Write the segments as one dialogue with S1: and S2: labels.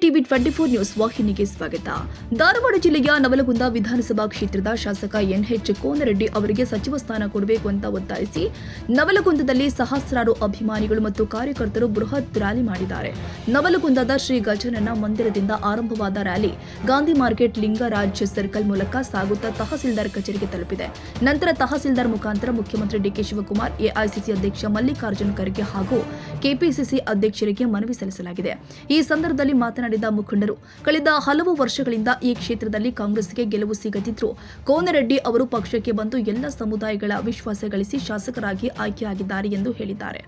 S1: TV 24 news ವಾಹಿನಿಗೆ ಸ್ವಾಗತ. ಧಾರವಾಡ ಜಿಲ್ಲೆಯ ನವಲಗುಂದ ವಿಧಾನಸಭಾ ಕ್ಷೇತ್ರದ ಶಾಸಕ ಎನ್ಎಚ್ ಕೋನರೆಡ್ಡಿ ಅವರಿಗೆ ಸಚಿವ ಸ್ಥಾನ ಕೊಡಬೇಕು ಅಂತ ಒತ್ತಾಯಿಸಿ ನವಲಗುಂದದಲ್ಲಿ ಸಹಸ್ರಾರು ಅಭಿಮಾನಿಗಳು ಮತ್ತು ಕಾರ್ಯಕರ್ತರು ಬೃಹತ್ ರ್ಯಾಲಿ ಮಾಡಿದ್ದಾರೆ. ನವಲಗುಂದದ ಶ್ರೀ ಗಜಾನನ ಮಂದಿರದಿಂದ ಆರಂಭವಾದ rally Gandhi market Lingaraj circle ಮೂಲಕ ಸಾಗುತ್ತಾ ತಹಸೀಲ್ದಾರ್ ಕಚೇರಿಗೆ ತಲುಪಿದೆ. ನಂತರ ತಹಸೀಲ್ದಾರ್ ಮುಖಾಂತರ ಮುಖ್ಯಮಂತ್ರಿ ಡಿಕೆ ಶಿವಕುಮಾರ್, ಎಐಸಿಸಿ ಅಧ್ಯಕ್ಷ ಮಲ್ಲಿಕಾರ್ಜುನ ಖರ್ಗೆ ಹಾಗೂ ಕೆಪಿಸಿಸಿ ಅಧ್ಯಕ್ಷರಿಗೆ ಮನವಿ ಸಲ್ಲಿಸಲಾಗಿದೆ. ಈ ಸಂದರ್ಭದಲ್ಲಿ ಮಾತನಾಡಿದ ಮುಖಂಡರು, ಕಳೆದ ಹಲವು ವರ್ಷಗಳಿಂದ ಈ ಕ್ಷೇತ್ರದಲ್ಲಿ ಕಾಂಗ್ರೆಸ್ಗೆ ಗೆಲುವು ಸಿಗದಿದ್ದರೂ ಕೋನರೆಡ್ಡಿ ಅವರು ಪಕ್ಷಕ್ಕೆ ಬಂದು ಎಲ್ಲ ಸಮುದಾಯಗಳ ವಿಶ್ವಾಸ ಗಳಿಸಿ ಶಾಸಕರಾಗಿ ಆಯ್ಕೆಯಾಗಿದ್ದಾರೆ ಎಂದು ಹೇಳಿದ್ದಾರೆ.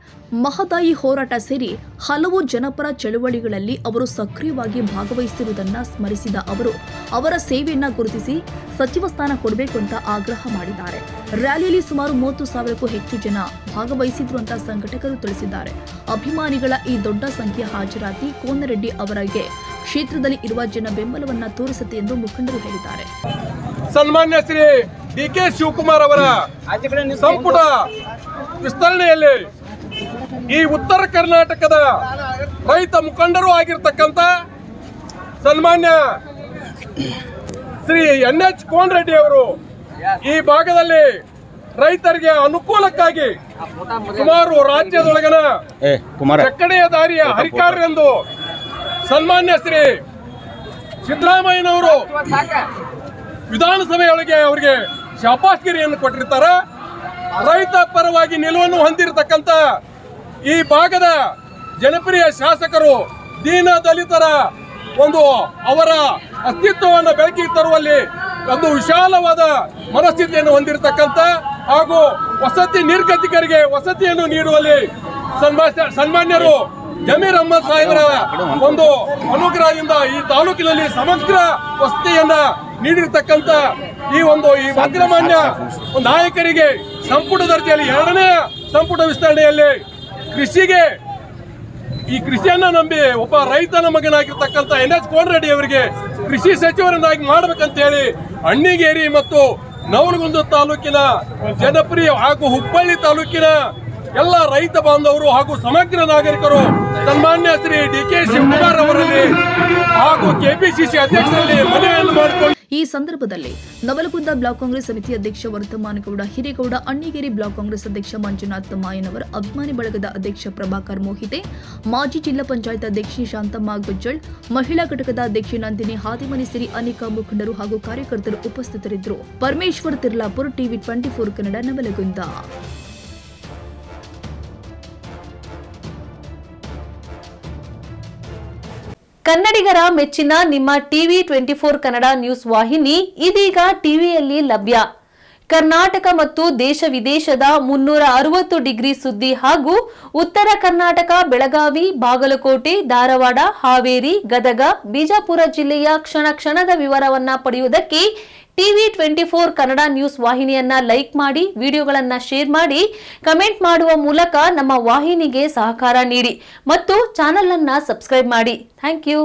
S1: ಮಹದಾಯಿ ಹೋರಾಟ ಸೇರಿ ಹಲವು ಜನಪರ ಚಳವಳಿಗಳಲ್ಲಿ ಅವರು ಸಕ್ರಿಯವಾಗಿ ಭಾಗವಹಿಸಿರುವುದನ್ನು ಸ್ಮರಿಸಿದ ಅವರು ಅವರ ಸೇವೆಯನ್ನ ಗುರುತಿಸಿ ಸಚಿವ ಸ್ಥಾನ ಕೊಡಬೇಕು ಅಂತ ಆಗ್ರಹ ಮಾಡಿದ್ದಾರೆ. ರ್ಯಾಲಿಯಲ್ಲಿ ಸುಮಾರು 30,000ಕ್ಕೂ ಹೆಚ್ಚು ಜನ ಭಾಗವಹಿಸಿದ್ರು ಅಂತ ಸಂಘಟಕರು ತಿಳಿಸಿದ್ದಾರೆ. ಅಭಿಮಾನಿಗಳ ಈ ದೊಡ್ಡ ಸಂಖ್ಯೆ ಹಾಜರಾತಿ ಕೋನರೆಡ್ಡಿ ಅವರಿಗೆ ಕ್ಷೇತ್ರದಲ್ಲಿ ಇರುವ ಜನ ಬೆಂಬಲವನ್ನ ತೋರಿಸುತ್ತೆ ಎಂದು ಮುಖಂಡರು ಹೇಳಿದ್ದಾರೆ.
S2: ಸನ್ಮಾನ್ಯ ಶ್ರೀ ಡಿಕೆ ಶಿವಕುಮಾರ್ ಅವರ ಸಂಪುಟ ವಿಸ್ತರಣೆಯಲ್ಲಿ ಈ ಉತ್ತರ ಕರ್ನಾಟಕದ ರೈತ ಮುಖಂಡರು ಆಗಿರ್ತಕ್ಕಂಥ ಸನ್ಮಾನ್ಯ ಶ್ರೀ ಎನ್ಎಚ್ ಕೋನರೆಡ್ಡಿ ಅವರು ಈ ಭಾಗದಲ್ಲಿ ರೈತರಿಗೆ ಅನುಕೂಲಕ್ಕಾಗಿ ಸುಮಾರು ರಾಜ್ಯದೊಳಗನ ಚಕ್ಕಡೆಯ ದಾರಿಯ ಹರಿಕಾರರೆಂದು ಸನ್ಮಾನ್ಯ ಶ್ರೀ ಸಿದ್ದರಾಮಯ್ಯನವರು ವಿಧಾನಸಭೆಯೊಳಗೆ ಅವರಿಗೆ ಶಾಬಾಷ್ಗಿರಿಯನ್ನು ಕೊಟ್ಟಿರ್ತಾರೆ. ರೈತ ಪರವಾಗಿ ನಿಲುವನ್ನು ಹೊಂದಿರತಕ್ಕಂಥ ಈ ಭಾಗದ ಜನಪ್ರಿಯ ಶಾಸಕರು ದೀನ ದಲಿತರ ಅವರ ಅಸ್ತಿತ್ವವನ್ನು ಬೆಳಕಿಗೆ ತರುವಲ್ಲಿ ಒಂದು ವಿಶಾಲವಾದ ಮನಸ್ಥಿತಿಯನ್ನು ಹೊಂದಿರತಕ್ಕಂಥ ಹಾಗೂ ವಸತಿ ನಿರ್ಗತಿಕರಿಗೆ ವಸತಿಯನ್ನು ನೀಡುವಲ್ಲಿ ಸನ್ಮಾನ್ಯರು ಜಮೀರ್ ಅಹಮದ್ ಸಾಹೇಬರ ಅನುಗ್ರಹದಿಂದ ಈ ತಾಲೂಕಿನಲ್ಲಿ ಸಮಗ್ರ ವಸತಿಯನ್ನ ನೀಡಿರ್ತಕ್ಕಂಥ ಈ ಅಗ್ರಮಾನ್ಯ ನಾಯಕರಿಗೆ ಸಂಪುಟ ದರ್ಜೆಯಲ್ಲಿ 2ನೇ ಸಂಪುಟ ವಿಸ್ತರಣೆಯಲ್ಲಿ ಕೃಷಿಯನ್ನ ನಂಬಿ ಒಬ್ಬ ರೈತನ ಮಗನಾಗಿರ್ತಕ್ಕಂಥ ಎನ್ಎಚ್ ಕೋನರೆಡ್ಡಿ ಅವರಿಗೆ ಕೃಷಿ ಸಚಿವರನ್ನಾಗಿ ಮಾಡಬೇಕಂತ ಹೇಳಿ ಅಣ್ಣಿಗೇರಿ ಮತ್ತು ನವಲಗುಂದ ತಾಲೂಕಿನ ಜನಪ್ರಿಯ ಹಾಗೂ ಹುಬ್ಬಳ್ಳಿ ತಾಲೂಕಿನ ಎಲ್ಲ ರೈತ ಬಾಂಧವರು ಹಾಗೂ ಸಮಗ್ರ ನಾಗರಿಕರು ಸನ್ಮಾನ್ಯ ಶ್ರೀ ಡಿಕೆ ಶಿವಕುಮಾರ್ ಅವರಲ್ಲಿ ಹಾಗೂ ಕೆಪಿಸಿಸಿ ಅಧ್ಯಕ್ಷರಲ್ಲಿ ಮನವಿಯನ್ನು ಮಾಡಿಕೊಂಡು
S1: ಈ ಸಂದರ್ಭದಲ್ಲಿ ನವಲಗುಂದ ಬ್ಲಾಕ್ ಕಾಂಗ್ರೆಸ್ ಸಮಿತಿ ಅಧ್ಯಕ್ಷ ವರ್ತಮಾನಗೌಡ ಹಿರೇಗೌಡ, ಅಣ್ಣಿಗೇರಿ ಬ್ಲಾಕ್ ಕಾಂಗ್ರೆಸ್ ಅಧ್ಯಕ್ಷ ಮಂಜುನಾಥ್ ಮಾಯನವರ್, ಅಭಿಮಾನಿ ಬಳಗದ ಅಧ್ಯಕ್ಷ ಪ್ರಭಾಕರ್ ಮೋಹಿತೆ, ಮಾಜಿ ಜಿಲ್ಲಾ ಪಂಚಾಯತ್ ಅಧ್ಯಕ್ಷೆ ಶಾಂತಮ್ಮ ಗುಜ್ಜಳ್, ಮಹಿಳಾ ಘಟಕದ ಅಧ್ಯಕ್ಷೆ ನಂದಿನಿ ಹಾದಿಮನಿ ಸೇರಿ ಅನೇಕ ಮುಖಂಡರು ಹಾಗೂ ಕಾರ್ಯಕರ್ತರು ಉಪಸ್ಥಿತರಿದ್ದರು. ಪರಮೇಶ್ವರ್ ತಿರ್ಲಾಪುರ್, ಟಿವಿ 24 ಕನ್ನಡ, ನವಲಗುಂದ.
S3: ಕನ್ನಡಿಗರ ಮೆಚ್ಚಿನ ನಿಮ್ಮ ಟಿವಿ 24 ಕನ್ನಡ ನ್ಯೂಸ್ ವಾಹಿನಿ ಇದೀಗ ಟಿವಿಯಲ್ಲಿ ಲಭ್ಯ. ಕರ್ನಾಟಕ ಮತ್ತು ದೇಶ ವಿದೇಶದ 360 ಡಿಗ್ರಿ ಸುದ್ದಿ ಹಾಗೂ ಉತ್ತರ ಕರ್ನಾಟಕ, ಬೆಳಗಾವಿ, ಬಾಗಲಕೋಟೆ, ಧಾರವಾಡ, ಹಾವೇರಿ, ಗದಗ, ಬಿಜಾಪುರ ಜಿಲ್ಲೆಯ ಕ್ಷಣ ಕ್ಷಣದ ವಿವರವನ್ನ ಪಡೆಯುವುದಕ್ಕೆ ಟಿವಿ 24 ಕನ್ನಡ ನ್ಯೂಸ್ ವಾಹಿನಿಯನ್ನ ಲೈಕ್ ಮಾಡಿ, ವಿಡಿಯೋಗಳನ್ನ ಶೇರ್ ಮಾಡಿ, ಕಮೆಂಟ್ ಮಾಡುವ ಮೂಲಕ ನಮ್ಮ ವಾಹಿನಿಗೆ ಸಹಕಾರ ನೀಡಿ ಮತ್ತು ಚಾನೆಲ್ ಅನ್ನ ಸಬ್ಸ್ಕ್ರೈಬ್ ಮಾಡಿ. Thank you.